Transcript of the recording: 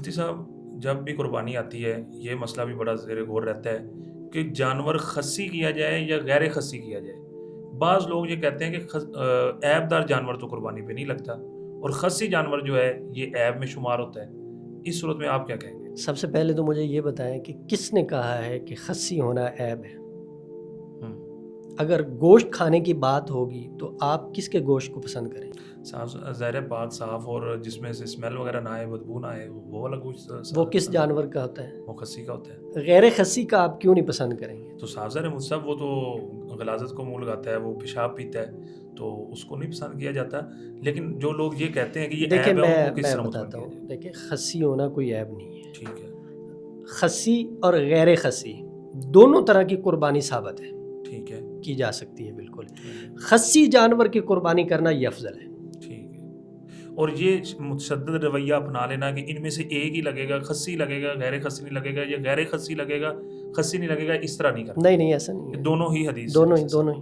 مفتی صاحب جب بھی قربانی آتی ہے یہ مسئلہ بھی بڑا زیر غور رہتا ہے کہ جانور خصی کیا جائے یا غیر خصی کیا جائے. بعض لوگ یہ کہتے ہیں کہ عیب دار جانور تو قربانی پہ نہیں لگتا اور خصی جانور جو ہے یہ عیب میں شمار ہوتا ہے. اس صورت میں آپ کیا کہیں گے؟ سب سے پہلے تو مجھے یہ بتائیں کہ کس نے کہا ہے کہ خصی ہونا عیب ہے؟ اگر گوشت کھانے کی بات ہوگی تو آپ کس کے گوشت کو پسند کریں؟ ظاہر پاک صاف اور جس میں سے اسمیل وغیرہ نہ آئے بدبو نہ آئے وہ والا گوشت وہ کس جانور کا ہوتا ہے؟ وہ خصی کا ہوتا ہے. غیر خصی کا آپ کیوں نہیں پسند کریں گے؟ تو صاف ظاہر مصحف وہ تو غلاظت کو منہ لگاتا ہے, وہ پیشاب پیتا ہے, تو اس کو نہیں پسند کیا جاتا. لیکن جو لوگ یہ کہتے ہیں کہ یہ دیکھیں عیب ہے ان کو کس میں طرح بتاتا مطمئن کیا ہوں. جائے؟ دیکھیں خصی ہونا کوئی عیب نہیں ہے. ٹھیک ہے. خصی اور غیر خصی دونوں طرح کی قربانی ثابت ہے, ٹھیک ہے. کی جا سکتی ہے بالکل. خصی جانور کی قربانی کرنا یہ افضل ہے. ٹھیک ہے. اور یہ متشدد رویہ اپنا لینا کہ ان میں سے ایک ہی لگے گا, خصی لگے گا غیر خصی نہیں لگے گا, یا غیر خصی لگے گا خصی نہیں لگے گا, اس طرح نہیں کرنا. نہیں ایسا نہیں ہے. دونوں ہی حدیث دونوں ہی